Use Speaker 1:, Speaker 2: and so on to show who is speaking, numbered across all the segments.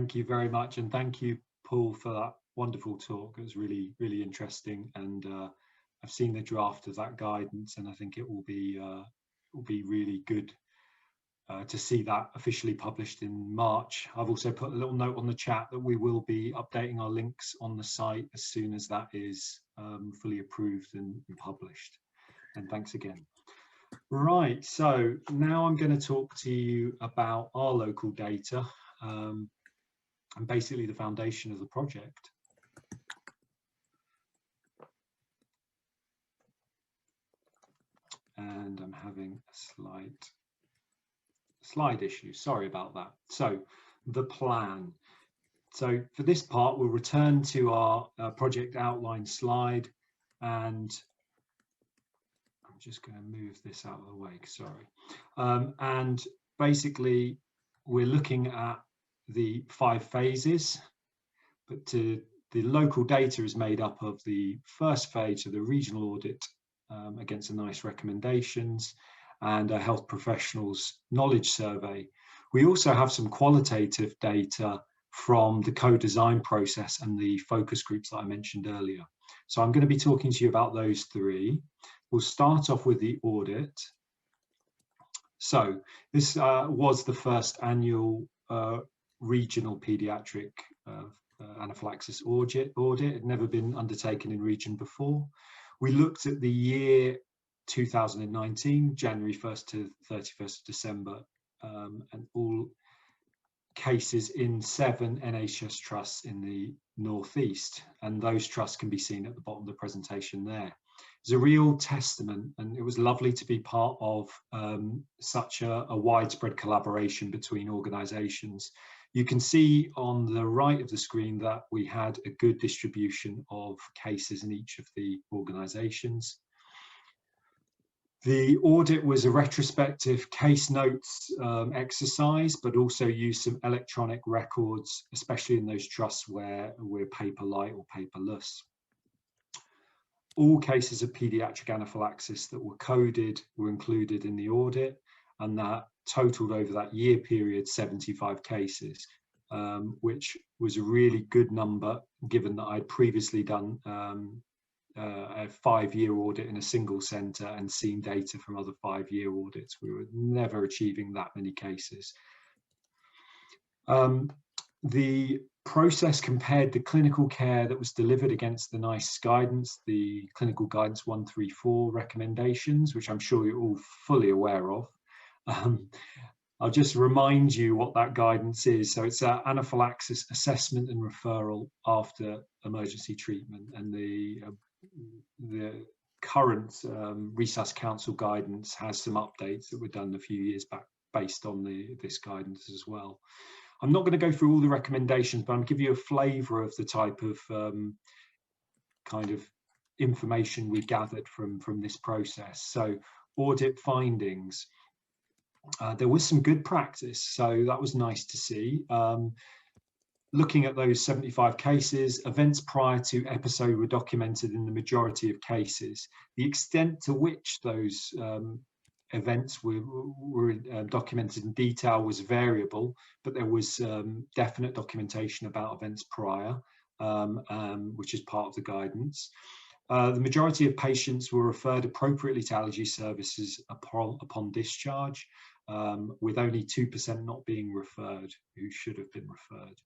Speaker 1: Thank you very much, and thank you, Paul, for that wonderful talk. It was really, really interesting, and I've seen the draft of that guidance, and I think it will be really good to see that officially published in March. I've also put a little note on the chat that we will be updating our links on the site as soon as that is fully approved and published. And thanks again. Right, so now I'm going to talk to you about our local data and basically the foundation of the project. And I'm having a slide issue, sorry about that. So the plan. So for this part, we'll return to our project outline slide, and I'm just going to move this out of the way, sorry. And basically, we're looking at the 5 phases, but the local data is made up of the first phase of the regional audit against the NICE recommendations and a health professionals knowledge survey. We also have some qualitative data from the co-design process and the focus groups that I mentioned earlier. So I'm going to be talking to you about those 3. We'll start off with the audit. So this was the first annual regional paediatric anaphylaxis audit. It had never been undertaken in region before. We looked at the year 2019, January 1st to 31st of December, and all cases in 7 NHS trusts in the Northeast, and those trusts can be seen at the bottom of the presentation there. It's a real testament, and it was lovely to be part of such a widespread collaboration between organisations. You can see on the right of the screen that we had a good distribution of cases in each of the organisations. The audit was a retrospective case notes exercise, but also used some electronic records, especially in those trusts where we're paper light or paperless. All cases of paediatric anaphylaxis that were coded were included in the audit, and that totaled over that year period 75 cases, which was a really good number given that I'd previously done a 5-year audit in a single centre and seen data from other 5-year audits. We were never achieving that many cases. The process compared the clinical care that was delivered against the NICE guidance, the clinical guidance 134 recommendations, which I'm sure you're all fully aware of. I'll just remind you what that guidance is. So it's an anaphylaxis assessment and referral after emergency treatment, and the current Resus Council guidance has some updates that were done a few years back based on this guidance as well. I'm not going to go through all the recommendations, but I'm give you a flavour of the type of kind of information we gathered from this process. So audit findings. There was some good practice, so that was nice to see. Looking at those 75 cases, events prior to episode were documented in the majority of cases. The extent to which those events were documented in detail was variable, but there was definite documentation about events prior, which is part of the guidance. The majority of patients were referred appropriately to allergy services upon discharge, with only 2% not being referred who should have been referred.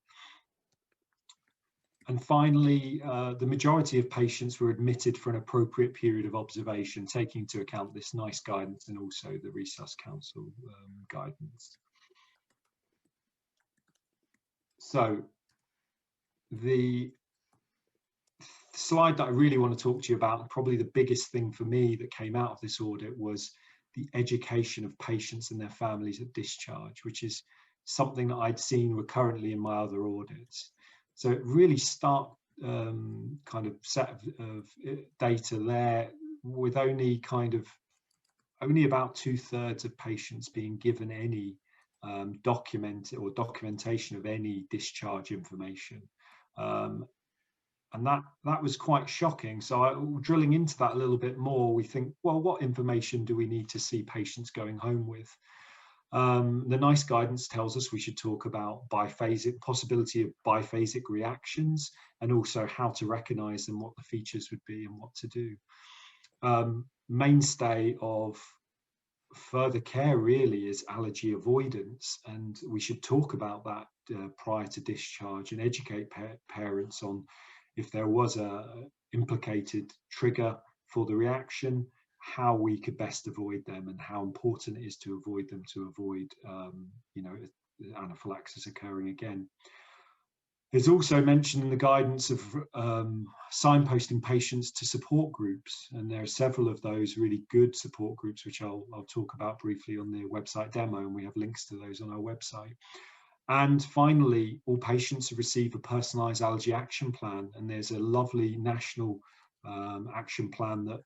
Speaker 1: And finally, the majority of patients were admitted for an appropriate period of observation, taking into account this NICE guidance and also the Resus Council guidance. So the slide that I really want to talk to you about, and probably the biggest thing for me that came out of this audit, was the education of patients and their families at discharge, which is something that I'd seen recurrently in my other audits. So it really start kind of set of data there, with only about 2/3 of patients being given any documentation of any discharge information. And that was quite shocking. So drilling into that a little bit more, we think, well, what information do we need to see patients going home with? The NICE guidance tells us we should talk about biphasic, possibility of biphasic reactions, and also how to recognize them, what the features would be and what to do. Mainstay of further care really is allergy avoidance, and we should talk about that prior to discharge and educate parents on if there was a implicated trigger for the reaction, how we could best avoid them and how important it is to avoid them, to avoid anaphylaxis occurring again. There's also mentioned in the guidance of signposting patients to support groups, and there are several of those really good support groups, which I'll talk about briefly on the website demo, and we have links to those on our website. And finally, all patients receive a personalised allergy action plan, and there's a lovely national action plan that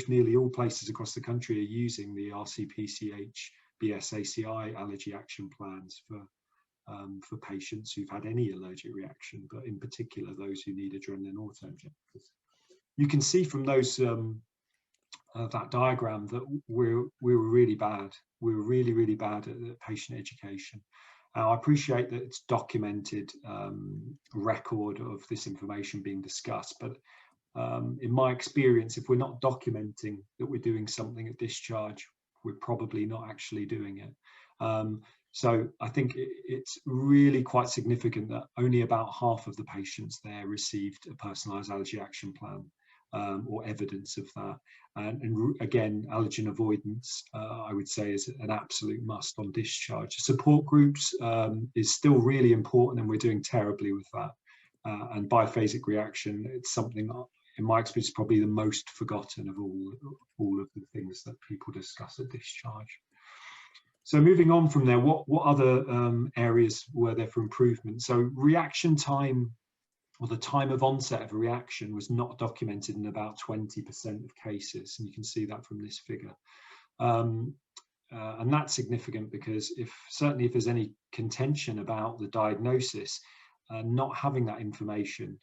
Speaker 1: nearly all places across the country are using, the RCPCH BSACI allergy action plans for patients who've had any allergic reaction, but in particular those who need adrenaline auto-injectors. You can see from those that diagram that we were really bad. We were really bad at patient education. I appreciate that it's documented record of this information being discussed, but in my experience, if we're not documenting that we're doing something at discharge, we're probably not actually doing it. So I think it's really quite significant that only about half of the patients there received a personalised allergy action plan or evidence of that. And again, allergen avoidance, I would say, is an absolute must on discharge. Support groups is still really important, and we're doing terribly with that. And biphasic reaction, it's something that, in my experience, probably the most forgotten of all of the things that people discuss at discharge. So moving on from there, what other areas were there for improvement? So reaction time, or the time of onset of a reaction, was not documented in about 20% of cases, and you can see that from this figure. And that's significant because certainly if there's any contention about the diagnosis, not having that information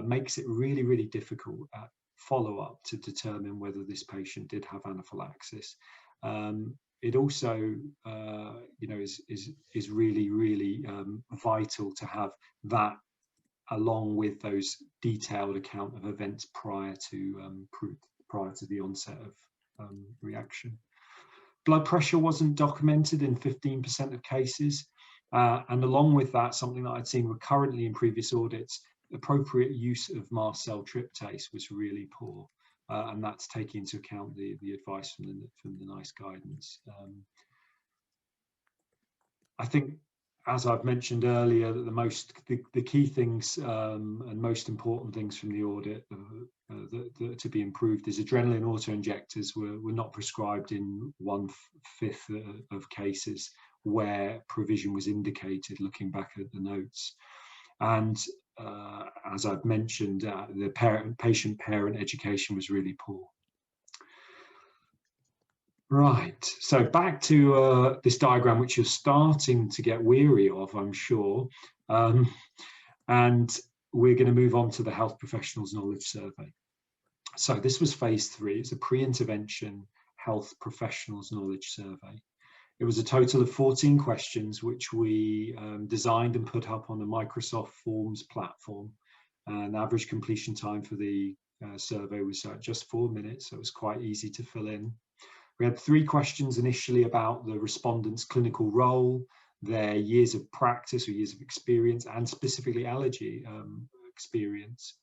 Speaker 1: makes it really really difficult at follow-up to determine whether this patient did have anaphylaxis. It also is really vital to have that along with those detailed account of events prior to the onset of reaction. Blood pressure wasn't documented in 15% of cases, and along with that, something that I'd seen recurrently in previous audits, appropriate use of mast cell tryptase was really poor, and that's taking into account the advice from the NICE guidance. I think, as I've mentioned earlier, that the key things and most important things from the audit to be improved is adrenaline auto-injectors were not prescribed in 1/5 of cases where provision was indicated, looking back at the notes. And as I've mentioned, the patient-parent education was really poor. Right, so back to this diagram, which you're starting to get weary of, I'm sure. And we're going to move on to the Health Professionals Knowledge Survey. So this was phase 3. It's a pre-intervention Health Professionals Knowledge Survey. It was a total of 14 questions, which we designed and put up on a Microsoft Forms platform. And average completion time for the survey was just 4 minutes, so it was quite easy to fill in. We had 3 questions initially about the respondents' clinical role, their years of practice or years of experience, and specifically allergy experience.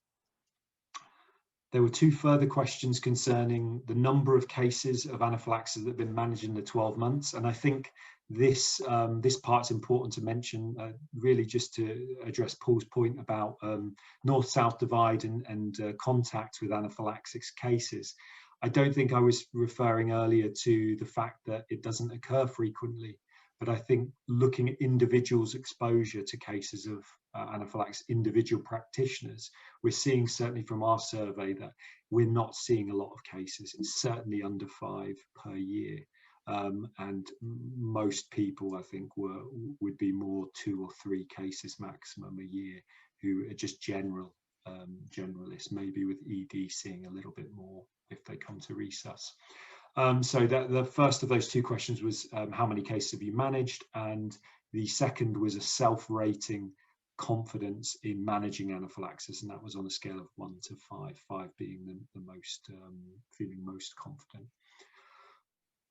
Speaker 1: There were 2 further questions concerning the number of cases of anaphylaxis that have been managed in the 12 months. And I think this part's important to mention, really just to address Paul's point about north-south divide and contact with anaphylaxis cases. I don't think I was referring earlier to the fact that it doesn't occur frequently, but I think looking at individuals' exposure to cases of anaphylaxis, individual practitioners, we're seeing certainly from our survey that we're not seeing a lot of cases. It's certainly under 5 per year. And most people, I think, would be more 2 or 3 cases maximum a year, who are just generalists, maybe with ED seeing a little bit more if they come to resus. So that the first of those two questions was how many cases have you managed, and the second was a self-rating confidence in managing anaphylaxis, and that was on a scale of 1 to 5, 5 being the most feeling most confident.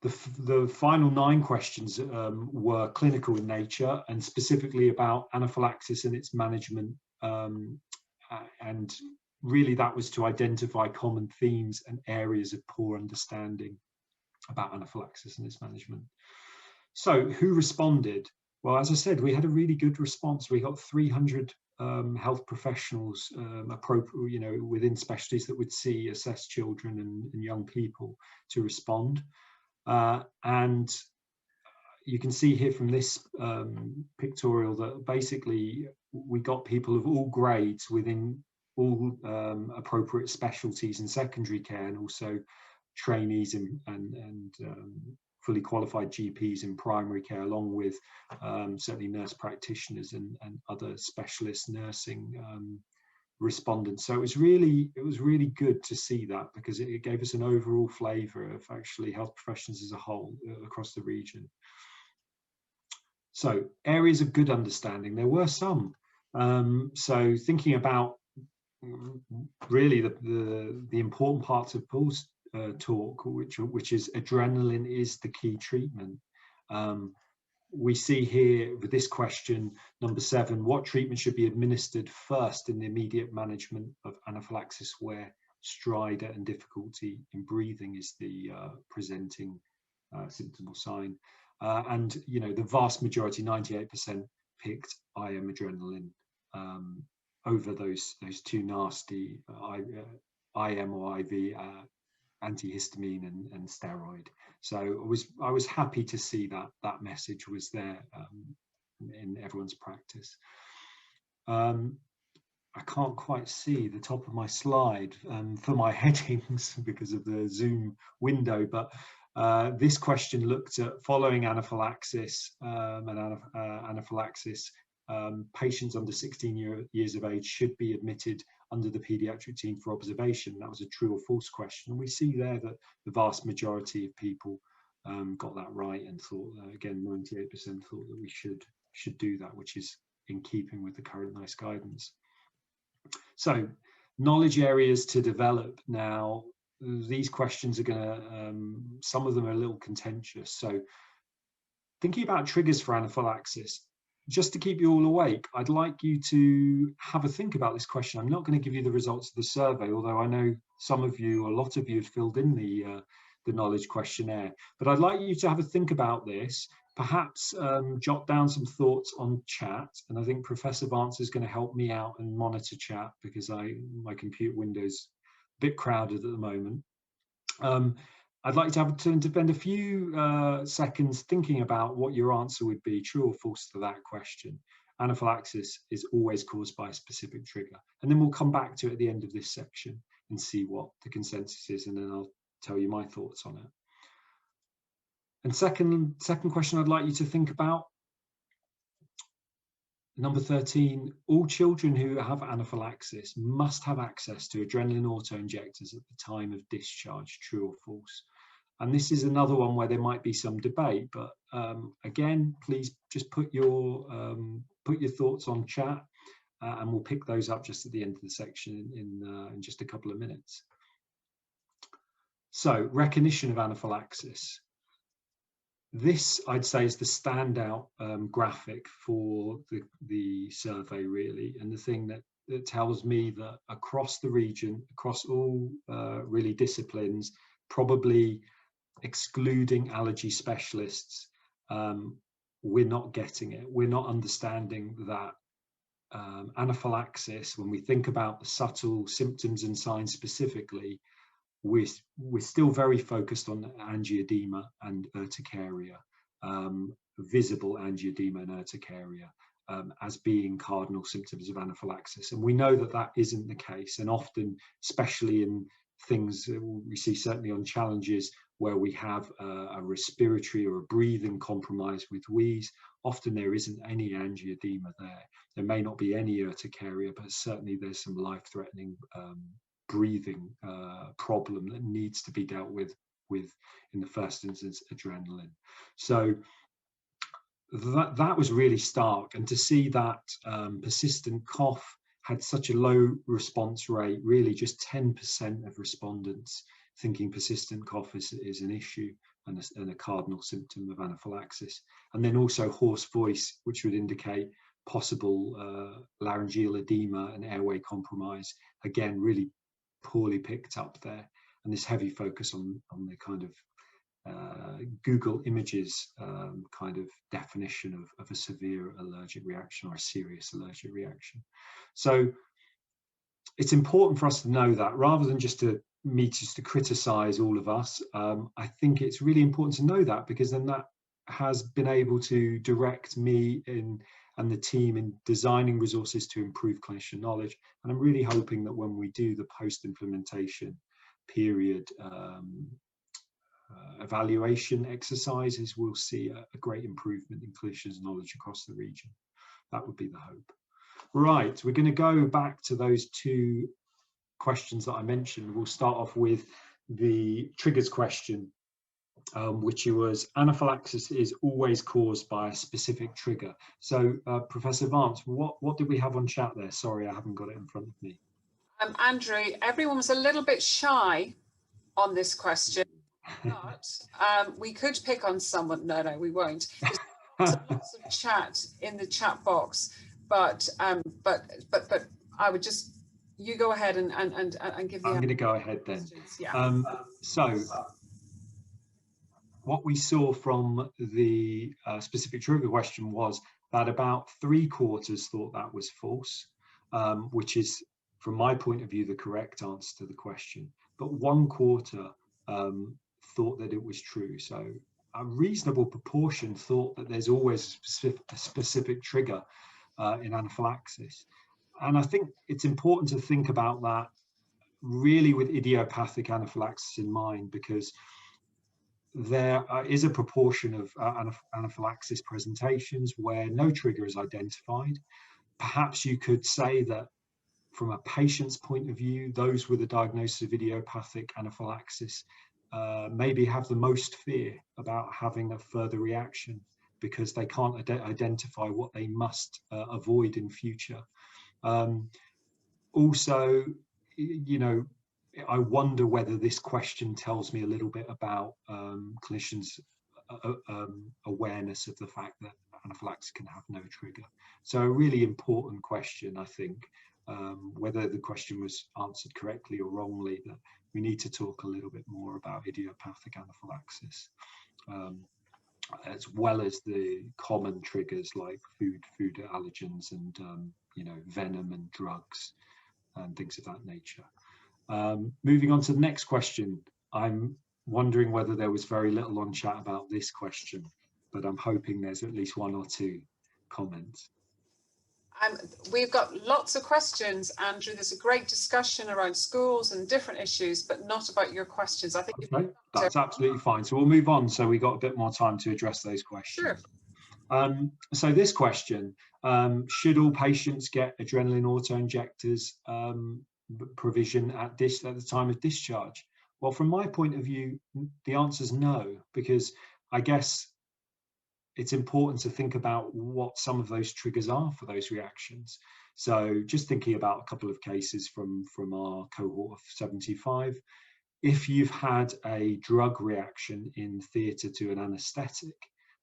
Speaker 1: The final 9 questions were clinical in nature and specifically about anaphylaxis and its management, and really that was to identify common themes and areas of poor understanding about anaphylaxis and its management. So who responded? Well, as I said, we had a really good response. We got 300 health professionals appropriate, within specialties that would assess children and young people to respond. And you can see here from this pictorial that basically we got people of all grades within all appropriate specialties in secondary care, and also trainees and fully qualified GPs in primary care, along with certainly nurse practitioners and other specialist nursing respondents. So it was really good to see that, because it gave us an overall flavour of actually health professions as a whole across the region. So areas of good understanding, there were some. So thinking about really the important parts of Paul's talk, which is adrenaline is the key treatment. We see here with this question, number 7, what treatment should be administered first in the immediate management of anaphylaxis where stridor and difficulty in breathing is the presenting symptom or sign? And the vast majority, 98%, picked IM adrenaline over those two nasty IM or IV antihistamine and steroid. So I was happy to see that message was there in everyone's practice. I can't quite see the top of my slide for my headings because of the Zoom window, but this question looked at following anaphylaxis anaphylaxis. Patients under 16 years of age should be admitted under the paediatric team for observation. That was a true or false question. And we see there that the vast majority of people got that right and thought, again, 98% thought that we should do that, which is in keeping with the current NICE guidance. So knowledge areas to develop. Now, these questions are going to, some of them are a little contentious. So thinking about triggers for anaphylaxis, just to keep you all awake, I'd like you to have a think about this question. I'm not going to give you the results of the survey, although I know some of you, a lot of you, have filled in the knowledge questionnaire. But I'd like you to have a think about this, perhaps jot down some thoughts on chat. And I think Professor Vance is going to help me out and monitor chat, because my computer window's a bit crowded at the moment. I'd like to spend a few seconds thinking about what your answer would be, true or false to that question. Anaphylaxis is always caused by a specific trigger. And then we'll come back to it at the end of this section and see what the consensus is, and then I'll tell you my thoughts on it. And second question I'd like you to think about, number 13, all children who have anaphylaxis must have access to adrenaline auto-injectors at the time of discharge, true or false? And this is another one where there might be some debate, but again, please just put your thoughts on chat, and we'll pick those up just at the end of the section in just a couple of minutes. So, recognition of anaphylaxis. This, I'd say, is the standout graphic for the survey, really, and the thing that tells me that across the region, across all really disciplines, probably excluding allergy specialists, we're not getting it. We're not understanding that anaphylaxis, when we think about the subtle symptoms and signs specifically, we're still very focused on angioedema and urticaria, visible angioedema and urticaria, as being cardinal symptoms of anaphylaxis. And we know that that isn't the case. And often, especially in things we see certainly on challenges where we have a respiratory or a breathing compromise with wheeze, often there isn't any angioedema there. There may not be any urticaria, but certainly there's some life-threatening breathing problem that needs to be dealt with with, in the first instance, adrenaline. So that was really stark, and to see that persistent cough had such a low response rate, really just 10% of respondents thinking persistent cough is an issue and a cardinal symptom of anaphylaxis. And then also hoarse voice, which would indicate possible laryngeal edema and airway compromise, again really poorly picked up there. And this heavy focus on the kind of Google Images kind of definition of a severe allergic reaction or a serious allergic reaction. So it's important for us to know that, rather than just to criticize all of us. I think it's really important to know that, because then that has been able to direct me and the team in designing resources to improve clinician knowledge. And I'm really hoping that when we do the post-implementation period evaluation exercises, we'll see a great improvement in clinicians' knowledge across the region. That would be the hope. Right, we're going to go back to those two questions that I mentioned. We'll start off with the triggers question, which was anaphylaxis is always caused by a specific trigger. So Professor Vance, what did we have on chat there? Sorry, I haven't got it in front of me.
Speaker 2: Andrew, everyone was a little bit shy on this question, but we could pick on someone. No, we won't. There's lots of chat in the chat box, but I would just, you go ahead and give the.
Speaker 1: I'm going to go ahead then.
Speaker 2: Yeah.
Speaker 1: So what we saw from the specific trigger question was that about 3/4 thought that was false, which is, from my point of view, the correct answer to the question. But 1/4 thought that it was true. So a reasonable proportion thought that there's always a specific trigger in anaphylaxis. And I think it's important to think about that really with idiopathic anaphylaxis in mind, because there is a proportion of anaphylaxis presentations where no trigger is identified. Perhaps you could say that from a patient's point of view, those with a diagnosis of idiopathic anaphylaxis maybe have the most fear about having a further reaction, because they can't identify what they must avoid in future. Also, you know, I wonder whether this question tells me a little bit about clinicians' awareness of the fact that anaphylaxis can have no trigger. So a really important question, I think, whether the question was answered correctly or wrongly, that we need to talk a little bit more about idiopathic anaphylaxis, as well as the common triggers like food allergens and you know, venom and drugs and things of that nature. Moving on to the next question, I'm wondering whether there was very little on chat about this question, but I'm hoping there's at least 1 or 2 comments.
Speaker 2: We've got lots of questions, Andrew. There's a great discussion around schools and different issues, but not about your questions. I think
Speaker 1: okay, that's absolutely fine. So we'll move on, so we got a bit more time to address those questions.
Speaker 2: Sure.
Speaker 1: So this question, should all patients get adrenaline auto-injectors provision at the time of discharge? Well, from my point of view, the answer is no, because I guess it's important to think about what some of those triggers are for those reactions. So just thinking about a couple of cases from our cohort of 75, if you've had a drug reaction in theatre to an anaesthetic,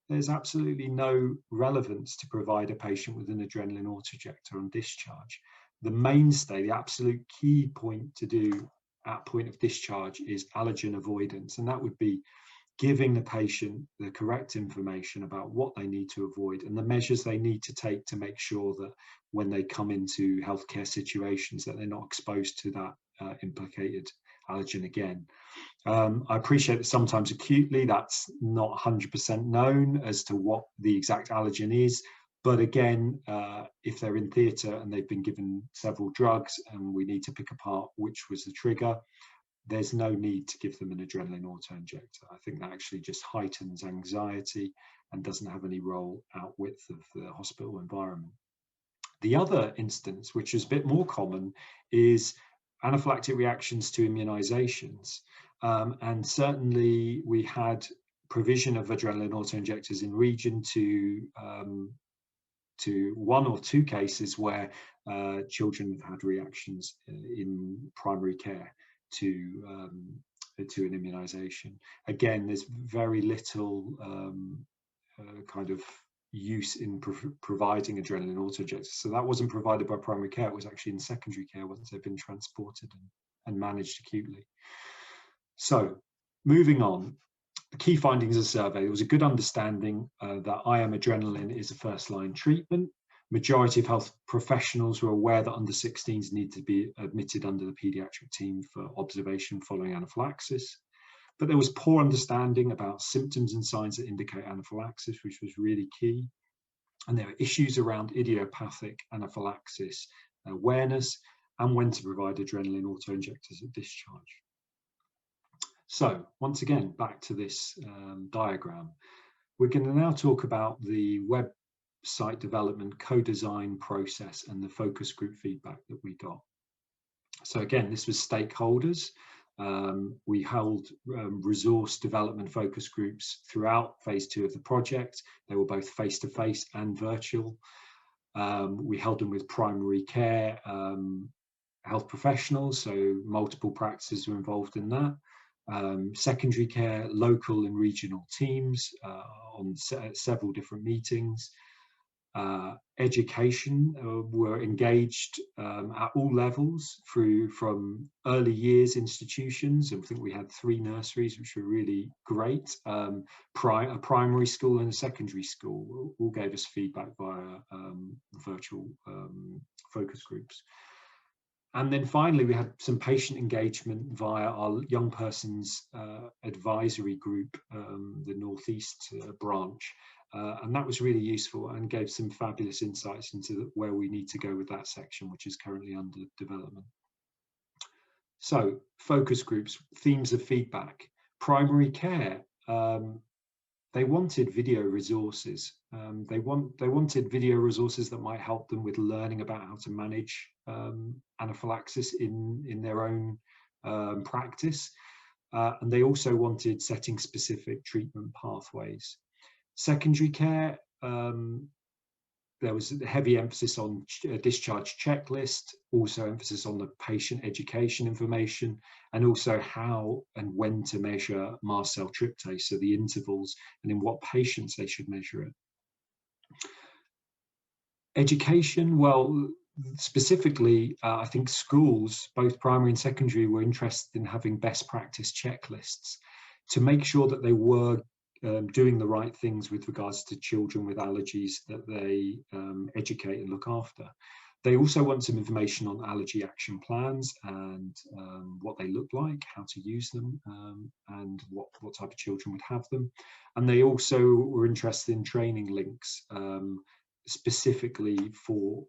Speaker 1: there's absolutely no relevance to provide a patient with an adrenaline autoinjector on discharge. The mainstay, the absolute key point to do at point of discharge is allergen avoidance, and that would be giving the patient the correct information about what they need to avoid and the measures they need to take to make sure that when they come into healthcare situations that they're not exposed to that implicated allergen again. I appreciate that sometimes acutely that's not 100% known as to what the exact allergen is, but again, if they're in theatre and they've been given several drugs and we need to pick apart which was the trigger, there's no need to give them an adrenaline auto-injector. I think that actually just heightens anxiety and doesn't have any role outwith of the hospital environment. The other instance, which is a bit more common, is anaphylactic reactions to immunizations. And certainly we had provision of adrenaline auto-injectors in region to 1 or 2 cases where children have had reactions in primary care to an immunization. Again, there's very little kind of use in providing adrenaline auto-injectors. So that wasn't provided by primary care, it was actually in secondary care once they've been transported and managed acutely. So moving on, the key findings of the survey: there was a good understanding that IM adrenaline is a first-line treatment. Majority of health professionals were aware that under 16s need to be admitted under the paediatric team for observation following anaphylaxis. But there was poor understanding about symptoms and signs that indicate anaphylaxis, which was really key. And there are issues around idiopathic anaphylaxis awareness and when to provide adrenaline auto-injectors at discharge. So once again, back to this diagram. We're going to now talk about the website development co-design process and the focus group feedback that we got. So again, this was stakeholders. We held resource development focus groups throughout phase 2 of the project. They were both face-to-face and virtual. We held them with primary care health professionals, so multiple practices were involved in that. Secondary care, local and regional teams on several different meetings. Education were engaged at all levels from early years institutions, and I think we had 3 nurseries which were really great. A primary school and a secondary school all gave us feedback via virtual focus groups. And then finally, we had some patient engagement via our young persons advisory group, the Northeast branch. And that was really useful and gave some fabulous insights into where we need to go with that section, which is currently under development. So focus groups, themes of feedback. Primary care, they wanted video resources. They wanted video resources that might help them with learning about how to manage anaphylaxis in their own practice. And they also wanted setting-specific treatment pathways. Secondary care, there was a heavy emphasis on a discharge checklist, also emphasis on the patient education information, and also how and when to measure mast cell tryptase, so the intervals, and in what patients they should measure it. Education, well, specifically, I think schools, both primary and secondary, were interested in having best practice checklists to make sure that they were doing the right things with regards to children with allergies that they educate and look after. They also want some information on allergy action plans and what they look like, how to use them, and what type of children would have them. And they also were interested in training links specifically for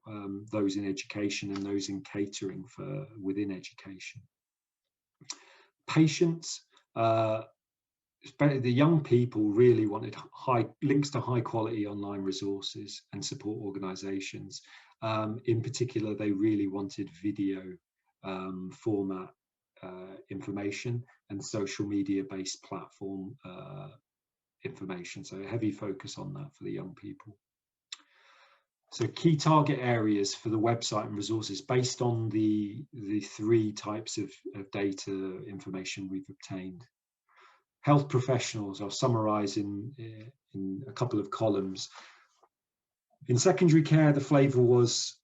Speaker 1: those in education and those in catering for within education. Patients, the young people really wanted links to high quality online resources and support organizations. In particular, they really wanted video format information and social media based platform information. So a heavy focus on that for the young people. So key target areas for the website and resources based on the 3 types of data information we've obtained. Health professionals, I'll summarize in a couple of columns. In secondary care, the flavor was,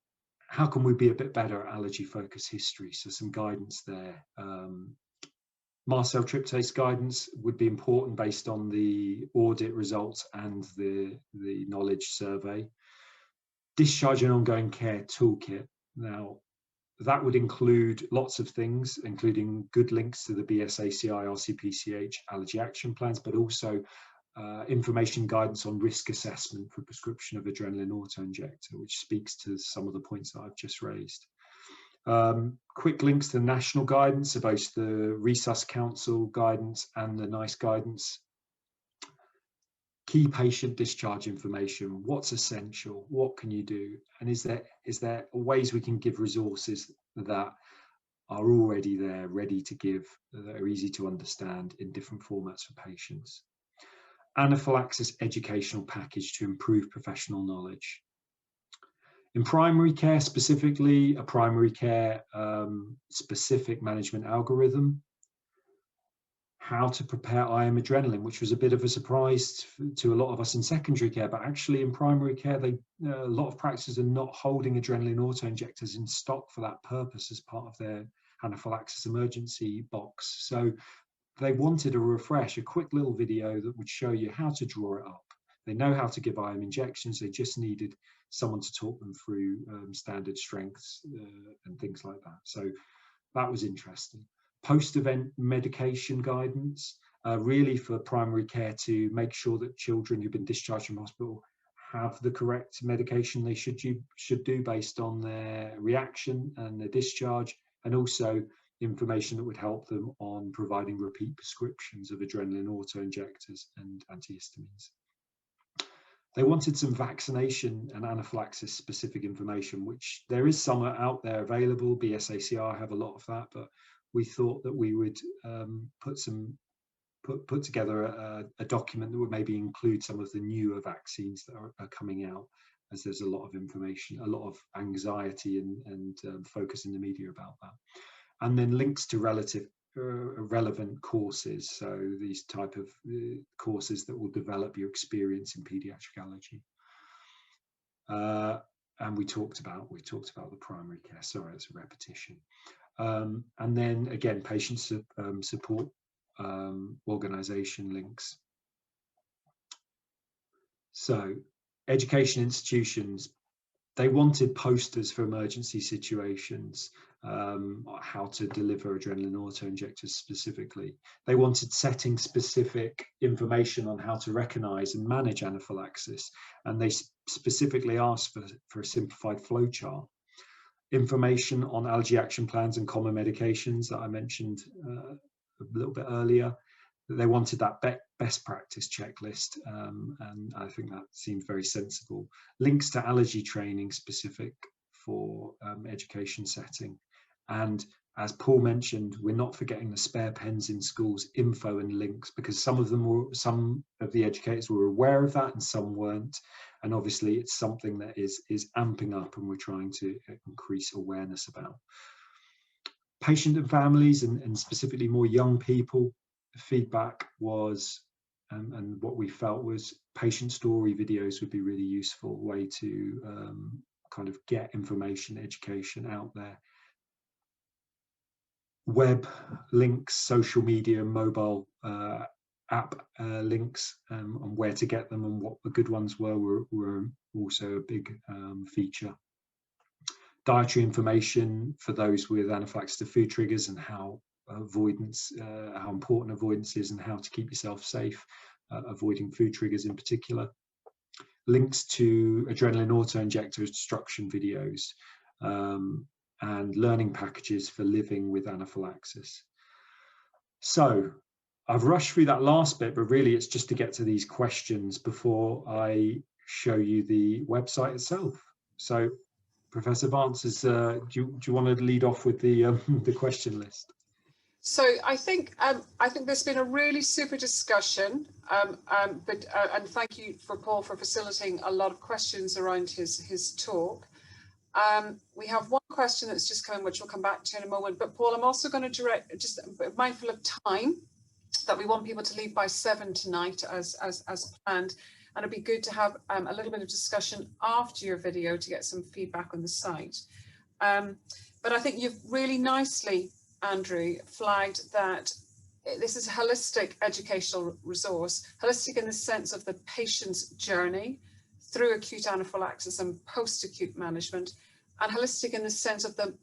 Speaker 1: how can we be a bit better at allergy focus history? So some guidance there. Mast cell tryptase guidance would be important based on the audit results and the knowledge survey. Discharge and ongoing care toolkit. Now, that would include lots of things, including good links to the BSACI, RCPCH allergy action plans, but also information guidance on risk assessment for prescription of adrenaline auto-injector, which speaks to some of the points that I've just raised. Quick links to national guidance, so both the Resus Council guidance and the NICE guidance. Key patient discharge information, what's essential, what can you do, and is there ways we can give resources that are already there, ready to give, that are easy to understand in different formats for patients. Anaphylaxis educational package to improve professional knowledge. In primary care specifically, a primary care specific management algorithm. How to prepare IM adrenaline, which was a bit of a surprise to a lot of us in secondary care, but actually in primary care, a lot of practices are not holding adrenaline auto-injectors in stock for that purpose as part of their anaphylaxis emergency box. So they wanted a refresh, a quick little video that would show you how to draw it up. They know how to give IM injections, they just needed someone to talk them through standard strengths and things like that. So that was interesting. Post-event medication guidance, really for primary care to make sure that children who've been discharged from hospital have the correct medication they should do based on their reaction and their discharge, and also information that would help them on providing repeat prescriptions of adrenaline auto-injectors and antihistamines. They wanted some vaccination and anaphylaxis specific information, which there is some out there available. BSACR have a lot of that, but we thought that we would put together a document that would maybe include some of the newer vaccines that are coming out, as there's a lot of information, a lot of anxiety and focus in the media about that. And then links to relevant courses, so these type of courses that will develop your experience in pediatric allergy. And we talked about the primary care. Sorry, it's a repetition. And then again, patient support organization links. So education institutions, they wanted posters for emergency situations, how to deliver adrenaline auto-injectors specifically. They wanted setting specific information on how to recognize and manage anaphylaxis, and they specifically asked for a simplified flowchart. Information on allergy action plans and common medications that I mentioned a little bit earlier. They wanted that best practice checklist, and I think that seems very sensible. Links to allergy training specific for education setting. And as Paul mentioned, we're not forgetting the spare pens in schools, info and links, because some of the educators were aware of that and some weren't. And obviously it's something that is amping up and we're trying to increase awareness about. Patient and families, and specifically more young people, feedback was, and what we felt was, patient story videos would be really useful way to kind of get information, education out there. Web links, social media, mobile app links, and where to get them and what the good ones were also a big feature. Dietary information for those with anaphylaxis to food triggers, and how avoidance, how important avoidance is, and how to keep yourself safe, avoiding food triggers in particular. Links to adrenaline auto-injector instruction videos, and learning packages for living with anaphylaxis. So I've rushed through that last bit, but really it's just to get to these questions before I show you the website itself. So Professor Vance, do you want to lead off with the question list?
Speaker 2: So I think there's been a really super discussion, and thank you for Paul for facilitating a lot of questions around his talk. We have one question that's just come in, which we'll come back to in a moment. But Paul, I'm also going to direct, just mindful of time, that we want people to leave by 7 tonight as planned. And it'd be good to have a little bit of discussion after your video to get some feedback on the site. But I think you've really nicely, Andrew, flagged that this is a holistic educational resource, holistic in the sense of the patient's journey through acute anaphylaxis and post-acute management, and holistic in the sense of the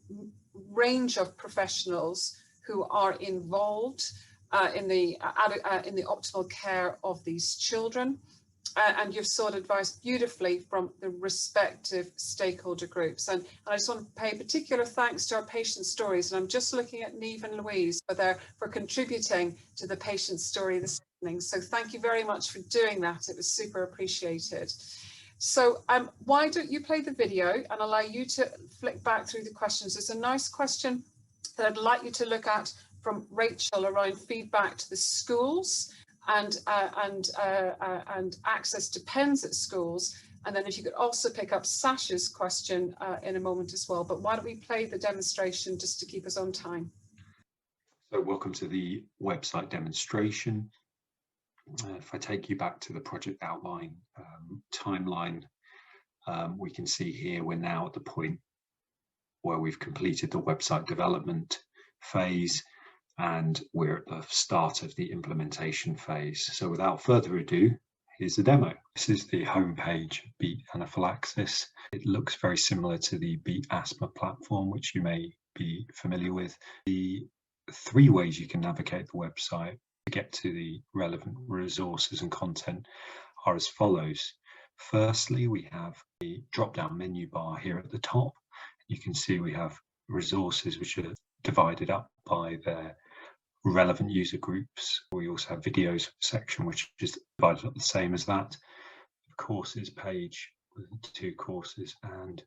Speaker 2: range of professionals who are involved in the optimal care of these children. And you've sought advice beautifully from the respective stakeholder groups. And I just want to pay particular thanks to our patient stories. And I'm just looking at Neve and Louise for contributing to the patient story this evening. So thank you very much for doing that. It was super appreciated. So why don't you play the video and allow you to flick back through the questions. There's a nice question that I'd like you to look at from Rachel around feedback to the schools and access to pens at schools. And then if you could also pick up Sasha's question in a moment as well. But why don't we play the demonstration just to keep us on time?
Speaker 1: So welcome to the website demonstration. If I take you back to the project outline timeline, we can see here we're now at the point where we've completed the website development phase and we're at the start of the implementation phase. So without further ado, here's the demo. This is the homepage, Beat Anaphylaxis. It looks very similar to the Beat Asthma platform, which you may be familiar with. The 3 ways you can navigate the website to get to the relevant resources and content are as follows. Firstly, we have the drop-down menu bar here at the top. You can see we have resources which are divided up by their relevant user groups. We also have videos section, which is divided up the same as that. The courses page with 2 courses and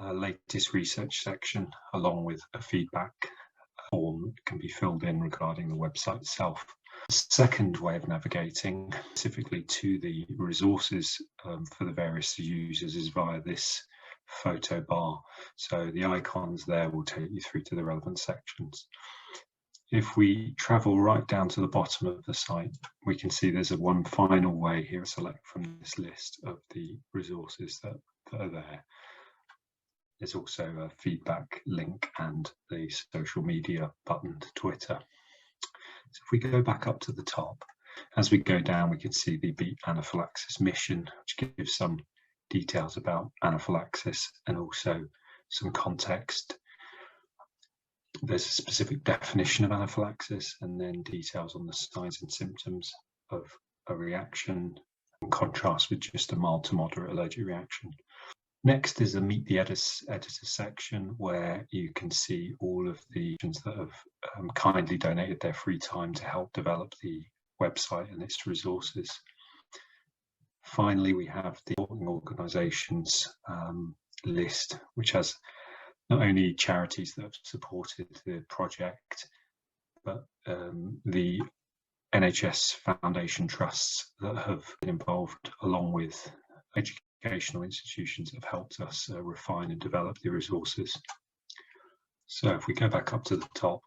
Speaker 1: a latest research section, along with a feedback form that can be filled in regarding the website itself. The second way of navigating specifically to the resources for the various users is via this photo bar. So the icons there will take you through to the relevant sections. If we travel right down to the bottom of the site, we can see there's one final way here to select from this list of the resources that are there. There's also a feedback link and the social media button to Twitter. So if we go back up to the top, as we go down, we can see the Beat Anaphylaxis mission, which gives some details about anaphylaxis and also some context. There's a specific definition of anaphylaxis and then details on the signs and symptoms of a reaction in contrast with just a mild to moderate allergic reaction. Next is the Meet the Editor section, where you can see all of the students that have kindly donated their free time to help develop the website and its resources. Finally, we have the organisations list, which has not only charities that have supported the project, but the NHS Foundation trusts that have been involved, along with educational institutions that have helped us refine and develop the resources. So if we go back up to the top,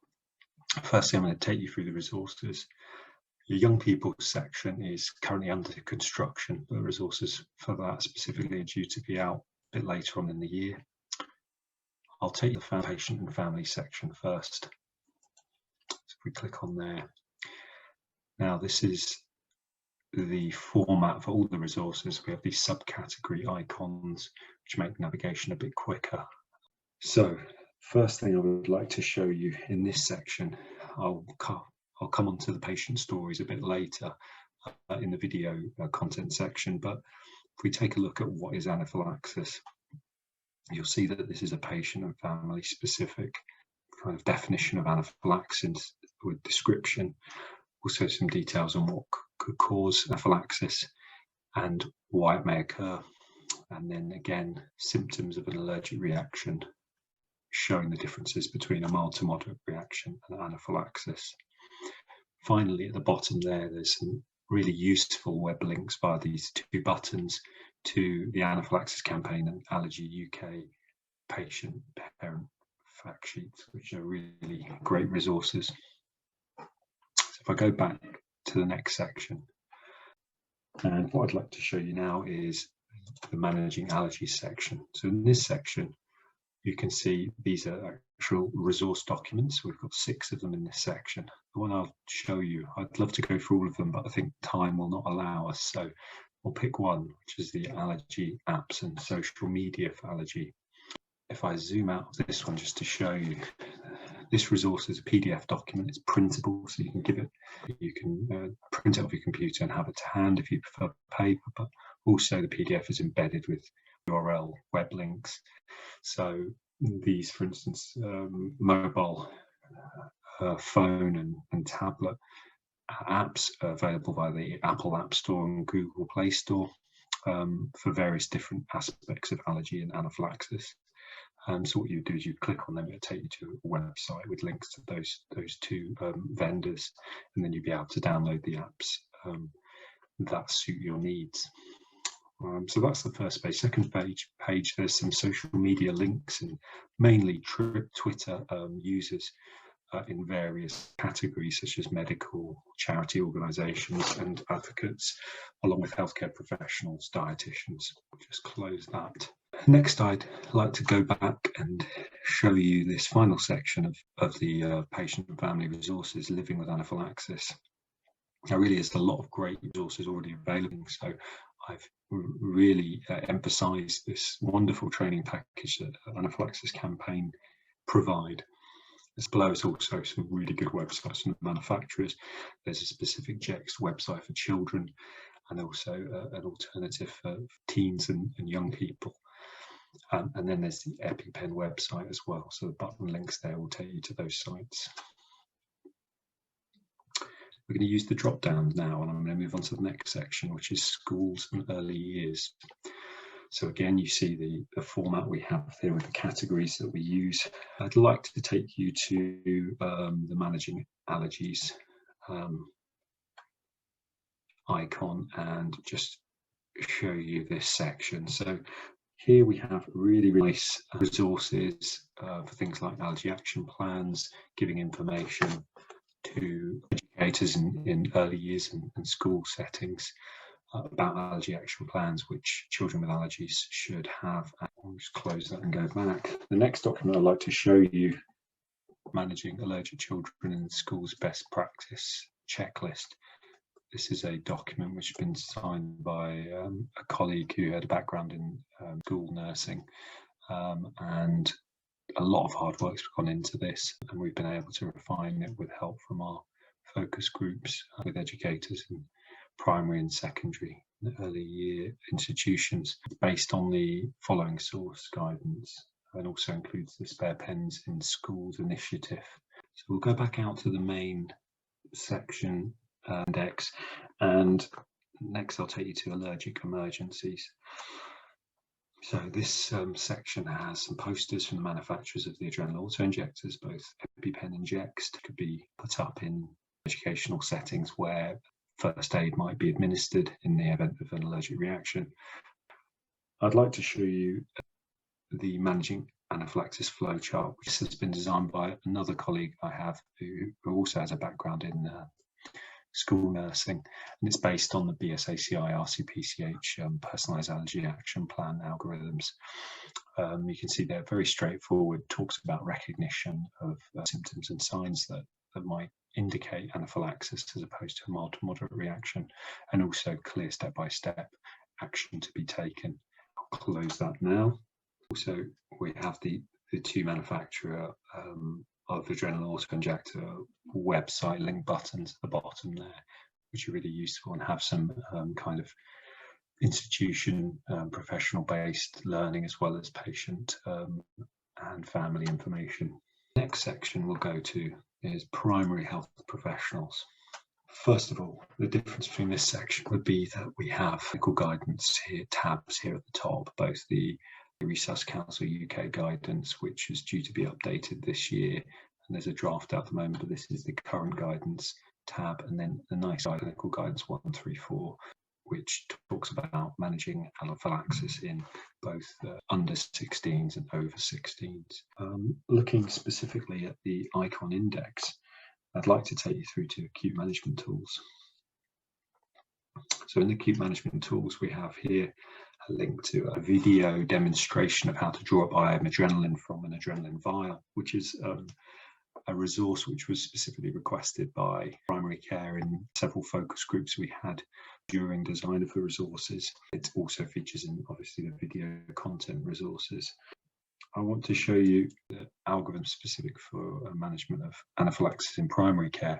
Speaker 1: firstly I'm going to take you through the resources. The young people section is currently under construction. The resources for that specifically are due to be out a bit later on in the year. I'll take the patient and family section first. So if we click on there. Now this is the format for all the resources. We have these subcategory icons which make navigation a bit quicker. So first thing I would like to show you in this section, I'll come on to the patient stories a bit later in the video content section, but if we take a look at what is anaphylaxis, you'll see that this is a patient and family specific kind of definition of anaphylaxis with description, also some details on what could cause anaphylaxis and why it may occur, and then again symptoms of an allergic reaction, showing the differences between a mild to moderate reaction and anaphylaxis. Finally, at the bottom there's some really useful web links via these 2 buttons to the Anaphylaxis Campaign and Allergy UK patient parent fact sheets, which are really great resources. So if I go back to the next section, and what I'd like to show you now is the Managing Allergies section. So in this section, you can see these are actual resource documents. We've got 6 of them in this section. The one I'll show you, I'd love to go through all of them, but I think time will not allow us. So we'll pick one, which is the allergy apps and social media for allergy. If I zoom out of this one just to show you, this resource is a PDF document. It's printable, so you can print it off your computer and have it to hand if you prefer paper, but also the PDF is embedded with URL web links. So these, for instance, mobile phone and tablet apps are available via the Apple App Store and Google Play Store for various different aspects of allergy and anaphylaxis. So what you do is you click on them, it'll take you to a website with links to those two vendors, and then you'll be able to download the apps that suit your needs. So that's the first page. Second page, there's some social media links and mainly Twitter users in various categories such as medical, charity organisations and advocates, along with healthcare professionals, dietitians. Just close that. Next, I'd like to go back and show you this final section of the patient and family resources, living with anaphylaxis. There really is a lot of great resources already available, so I've really emphasised this wonderful training package that Anaphylaxis Campaign provide. As below is also some really good websites from the manufacturers. There's a specific JEX website for children, and also an alternative for teens and young people. And then there's the EpiPen website as well. So the button links there will take you to those sites. We're going to use the drop down now, and I'm going to move on to the next section, which is schools and early years. So again, you see the format we have here with the categories that we use. I'd like to take you to the managing allergies icon and just show you this section. So here we have really nice resources for things like allergy action plans, giving information to educators in early years and school settings about allergy action plans which children with allergies should have. I'll just close that and go back. The next document I'd like to show you, Managing Allergic Children in Schools Best Practice Checklist. This is a document which has been signed by a colleague who had a background in school nursing, and a lot of hard work's gone into this, and we've been able to refine it with help from our focus groups with educators in primary and secondary and early year institutions, based on the following source guidance, and also includes the Spare Pens in Schools initiative. So we'll go back out to the main section index, and next I'll take you to allergic emergencies. So this section has some posters from the manufacturers of the adrenal auto-injectors, both EpiPen and Jext, could be put up in educational settings where first aid might be administered in the event of an allergic reaction. I'd like to show you the Managing Anaphylaxis flowchart, which has been designed by another colleague I have who also has a background in school nursing, and it's based on the BSACI RCPCH personalised allergy action plan algorithms. You can see they're very straightforward, talks about recognition of symptoms and signs that might indicate anaphylaxis as opposed to a mild to moderate reaction, and also clear step-by-step action to be taken. I'll close that now. Also, we have the two manufacturer of adrenal auto-injector website link buttons at the bottom there, which are really useful and have some kind of institution professional based learning as well as patient and family information. Next section we'll go to is primary health professionals. First of all, the difference between this section would be that we have medical guidance here, tabs here at the top, both the Resus Council UK guidance, which is due to be updated this year, and there's a draft at the moment, but this is the current guidance tab, and then the nice clinical guidance 134, which talks about managing anaphylaxis in both under 16s and over 16s. Looking specifically at the icon index, I'd like to take you through to acute management tools. So in the acute management tools, we have here a link to a video demonstration of how to draw up IM adrenaline from an adrenaline vial, which is a resource which was specifically requested by primary care in several focus groups we had during design of the resources. It also features in obviously the video content resources. I want to show you the algorithm specific for management of anaphylaxis in primary care,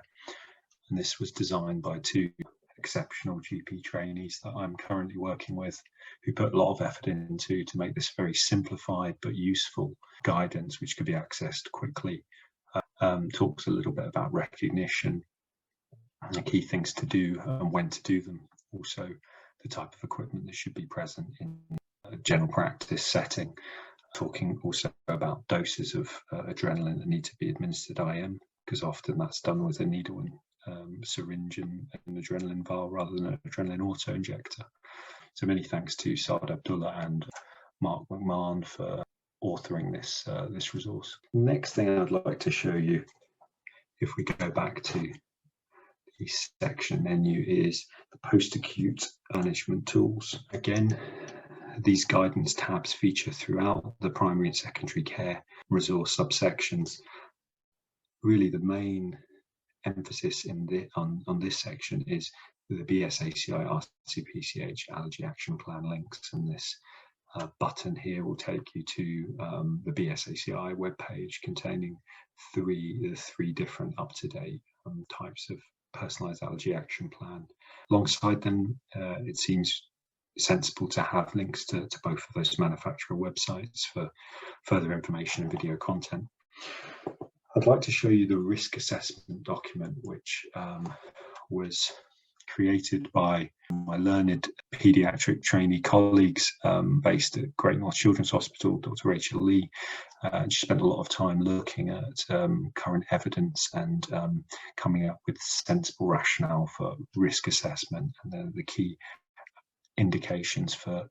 Speaker 1: and this was designed by two exceptional GP trainees that I'm currently working with, who put a lot of effort into to make this very simplified but useful guidance which could be accessed quickly. Talks a little bit about recognition and the key things to do and when to do them, also the type of equipment that should be present in a general practice setting, talking also about doses of adrenaline that need to be administered IM, because often that's done with a needle and syringe and an adrenaline vial rather than an adrenaline auto injector. So many thanks to Saad Abdullah and Mark McMahon for authoring this resource. Next thing I'd like to show you, if we go back to the section menu, is the post-acute management tools. Again, these guidance tabs feature throughout the primary and secondary care resource subsections. Really, the main emphasis on this section is the BSACI RCPCH allergy action plan links, and this button here will take you to the BSACI webpage containing the three different up-to-date types of personalised allergy action plan. Alongside them, it seems sensible to have links to both of those manufacturer websites for further information and video content. I'd like to show you the risk assessment document, which was created by my learned paediatric trainee colleagues based at Great North Children's Hospital, Dr. Rachel Lee. And she spent a lot of time looking at current evidence and coming up with sensible rationale for risk assessment and then the key indications for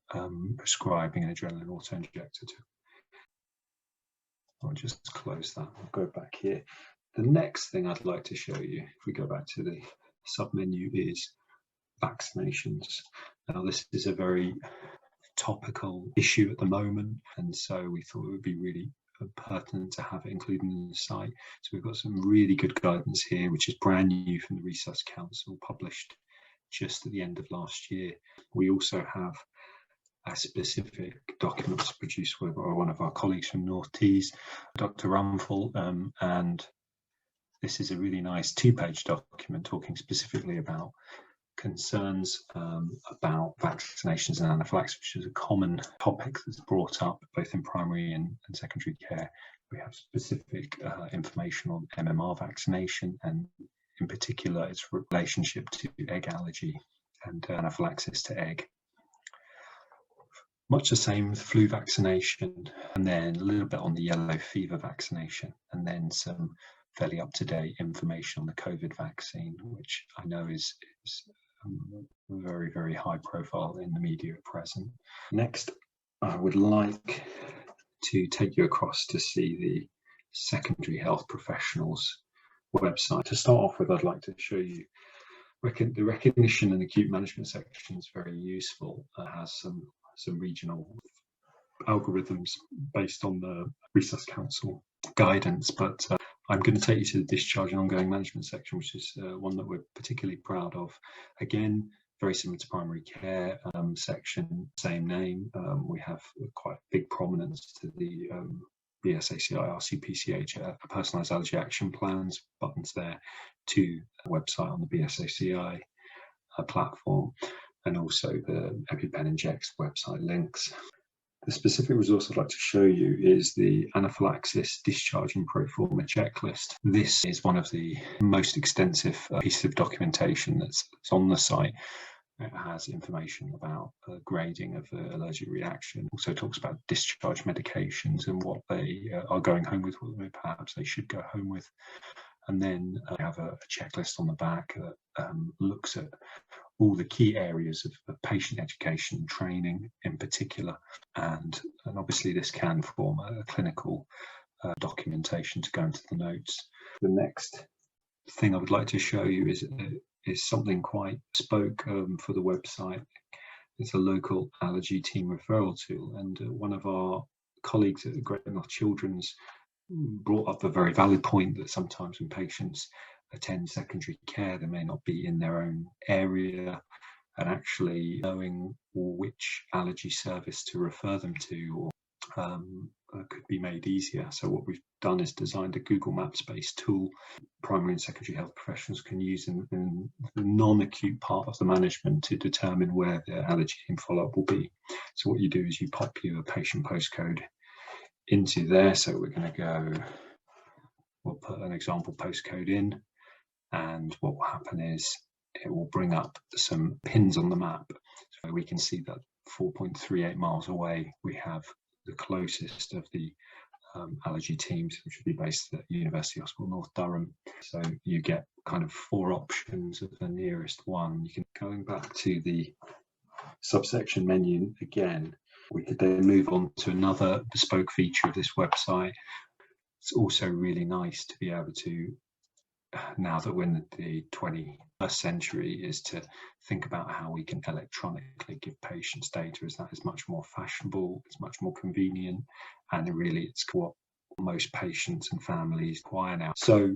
Speaker 1: prescribing an adrenaline autoinjector. I'll just close that. I'll go back here. The next thing I'd like to show you, if we go back to the submenu, is vaccinations. Now, this is a very topical issue at the moment, and so we thought it would be really pertinent to have it included in the site. So we've got some really good guidance here, which is brand new from the Resus Council, published just at the end of last year. We also have a specific document produced by one of our colleagues from North Tees, Dr. Rumful, and this is a really nice two-page document talking specifically about concerns about vaccinations and anaphylaxis, which is a common topic that's brought up both in primary and secondary care. We have specific information on MMR vaccination and in particular its relationship to egg allergy and anaphylaxis to egg. Much the same with flu vaccination, and then a little bit on the yellow fever vaccination, and then some fairly up-to-date information on the COVID vaccine, which I know is very, very high profile in the media at present. Next, I would like to take you across to see the secondary health professionals website. To start off with, I'd like to show you the recognition and acute management section is very useful. It has some regional algorithms based on the Resus Council guidance, but I'm going to take you to the discharge and ongoing management section, which is one that we're particularly proud of. Again, very similar to primary care section, same name. We have quite big prominence to the BSACI RCPCH personalised allergy action plans buttons there, to a website on the BSACI platform, and also the EpiPen Injects website links. The specific resource I'd like to show you is the Anaphylaxis Discharge and Proforma checklist. This is one of the most extensive pieces of documentation that's on the site. It has information about grading of the allergic reaction. Also talks about discharge medications and what they are going home with, what perhaps they should go home with. And then I have a checklist on the back that looks at all the key areas of patient education and training in particular. And obviously this can form a clinical documentation to go into the notes. The next thing I would like to show you is something quite bespoke for the website. It's a local allergy team referral tool, and one of our colleagues at the Great North Children's brought up a very valid point that sometimes when patients attend secondary care, they may not be in their own area, and actually knowing which allergy service to refer them to could be made easier. So what we've done is designed a Google Maps based tool primary and secondary health professionals can use in the non-acute part of the management to determine where their allergy team follow-up will be. So what you do is you pop your patient postcode into there. So we're going to go, we'll put an example postcode in, and what will happen is it will bring up some pins on the map. So we can see that 4.38 miles away we have the closest of the allergy teams, which would be based at University Hospital North Durham. So you get kind of 4 options of the nearest one. You can, going back to the subsection menu again, we could then move on to another bespoke feature of this website. It's also really nice to be able to, now that we're in the 21st century, is to think about how we can electronically give patients data, as that is much more fashionable, it's much more convenient, and really it's what most patients and families require now. So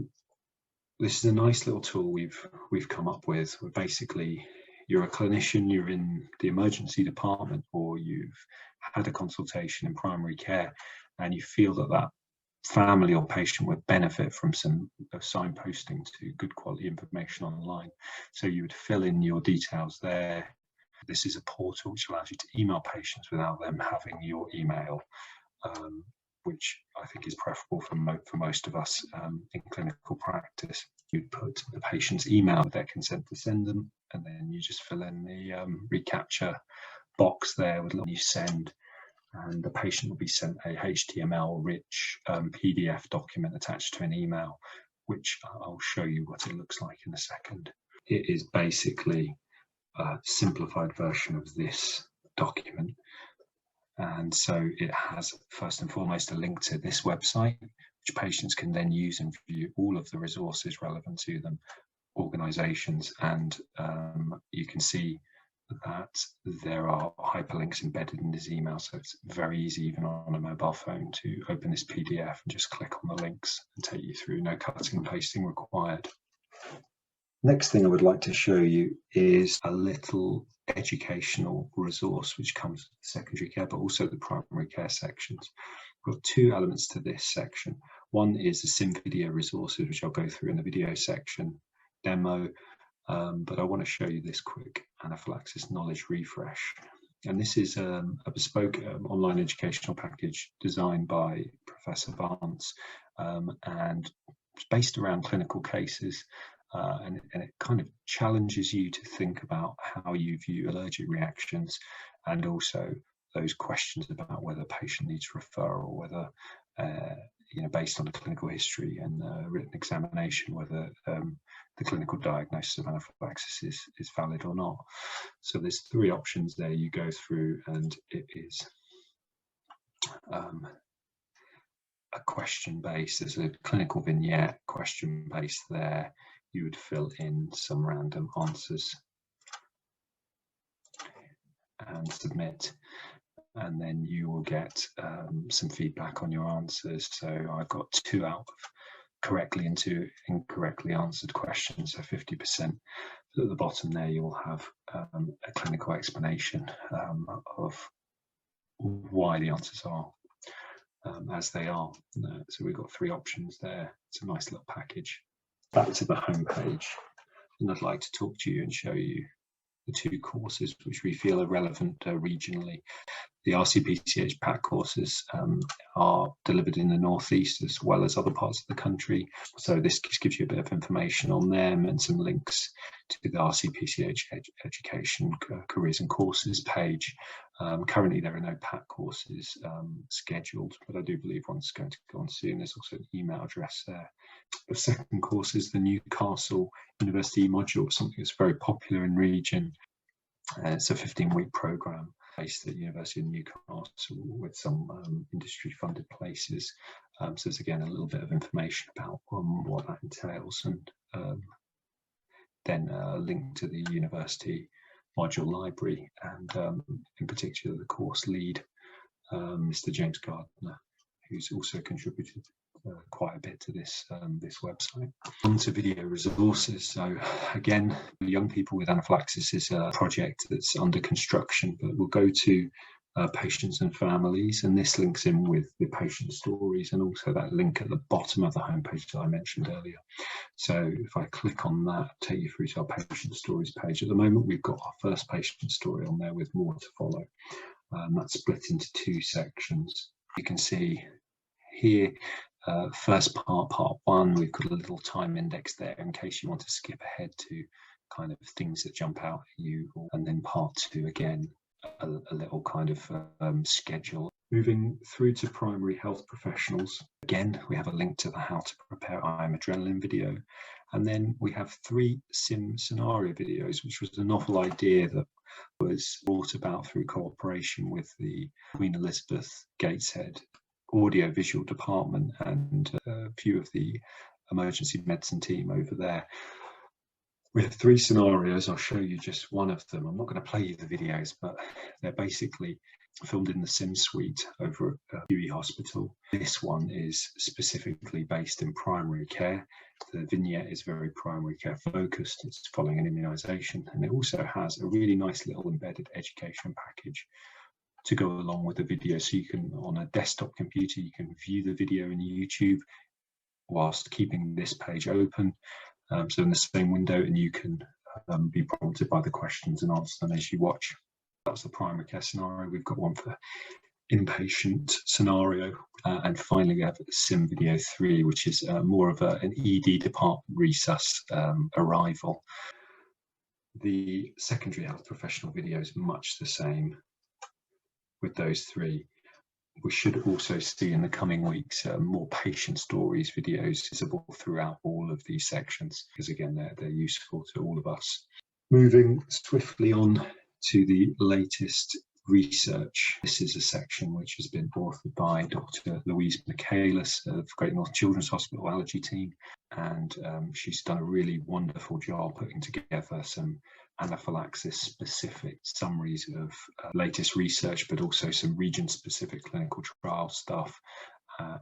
Speaker 1: this is a nice little tool we've come up with, where basically you're a clinician, you're in the emergency department, or you've had a consultation in primary care, and you feel that that family or patient would benefit from some signposting to good quality information online. So you would fill in your details there. This is a portal which allows you to email patients without them having your email, which I think is preferable for most of us in clinical practice. You'd put the patient's email with their consent to send them, and then you just fill in the reCAPTCHA box there with you send, and the patient will be sent a HTML-rich PDF document attached to an email, which I'll show you what it looks like in a second. It is basically a simplified version of this document. And so it has, first and foremost, a link to this website, which patients can then use and view all of the resources relevant to them, organisations, and you can see that there are hyperlinks embedded in this email, so it's very easy even on a mobile phone to open this PDF and just click on the links and take you through, no cutting and pasting required. Next thing I would like to show you is a little educational resource which comes with secondary care, but also the primary care sections. We've got 2 elements to this section. One is the sim video resources, which I'll go through in the video section demo, but I want to show you this quick anaphylaxis knowledge refresh. And this is a bespoke online educational package designed by Professor Vance, and it's based around clinical cases. And it kind of challenges you to think about how you view allergic reactions, and also those questions about whether a patient needs referral, whether, based on the clinical history and written examination, whether the clinical diagnosis of anaphylaxis is valid or not. So there's 3 options there you go through, and it is a question based. There's a clinical vignette question based there. You would fill in some random answers and submit, and then you will get some feedback on your answers. So I've got 2 out of correctly and 2 incorrectly answered questions, so 50%. At the bottom there you will have a clinical explanation of why the answers are as they are. So we've got 3 options there. It's a nice little package. Back to the home page, and I'd like to talk to you and show you the 2 courses which we feel are relevant regionally. The RCPCH PAC courses are delivered in the Northeast as well as other parts of the country. So this just gives you a bit of information on them and some links to the RCPCH Education Careers and Courses page. Currently there are no PAC courses scheduled, but I do believe one's going to go on soon. There's also an email address there. The second course is the Newcastle University module, something that's very popular in region. It's a 15-week programme based at the University of Newcastle with some industry-funded places. So there's again a little bit of information about what that entails, and then a link to the university module library, and in particular the course lead, Mr. James Gardner, who's also contributed quite a bit to this this website. On to video resources. So again, young people with anaphylaxis is a project that's under construction, but we'll go to patients and families, and this links in with the patient stories and also that link at the bottom of the homepage that I mentioned earlier. So if I click on that, take you through to our patient stories page. At the moment we've got our first patient story on there with more to follow. That's split into 2 sections. You can see here, first part 1, we've got a little time index there in case you want to skip ahead to kind of things that jump out at you, and then part 2 again, a little kind of schedule. Moving through to primary health professionals, again, we have a link to the How to Prepare IM Adrenaline video. And then we have 3 sim scenario videos, which was a novel idea that was brought about through cooperation with the Queen Elizabeth Gateshead audio-visual department and a few of the emergency medicine team over there. We have 3 scenarios. I'll show you just one of them. I'm not going to play you the videos, but they're basically filmed in the sim suite over at Huey Hospital. This one is specifically based in primary care. The vignette is very primary care focused. It's following an immunisation, and it also has a really nice little embedded education package to go along with the video. So you can, on a desktop computer, you can view the video in YouTube whilst keeping this page open. So in the same window, and you can be prompted by the questions and answer them as you watch. That's the primary care scenario. We've got one for inpatient scenario, and finally we have sim video 3, which is more of an ED department resus arrival. The secondary health professional video is much the same with those 3. We should also see in the coming weeks more patient stories videos visible throughout all of these sections, because again they're useful to all of us. Moving swiftly on to the latest research. This is a section which has been authored by Dr. Louise Michaelis of Great North Children's Hospital Allergy Team, and she's done a really wonderful job putting together some anaphylaxis specific summaries of latest research, but also some region specific clinical trial stuff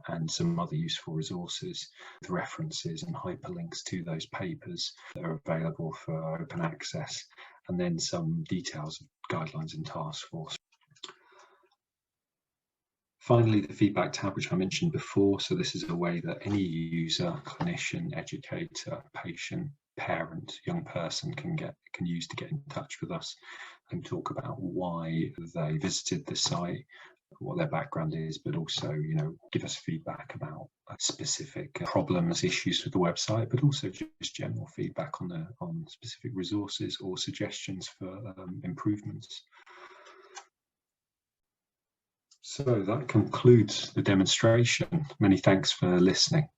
Speaker 1: and some other useful resources with references and hyperlinks to those papers that are available for open access, and then some details of guidelines and task force. Finally, the feedback tab, which I mentioned before. So this is a way that any user, clinician, educator, patient, parent, young person can use to get in touch with us and talk about why they visited the site, what their background is, but also, you know, give us feedback about specific problems, issues with the website, but also just general feedback on specific resources or suggestions for improvements. So that concludes the demonstration. Many thanks for listening.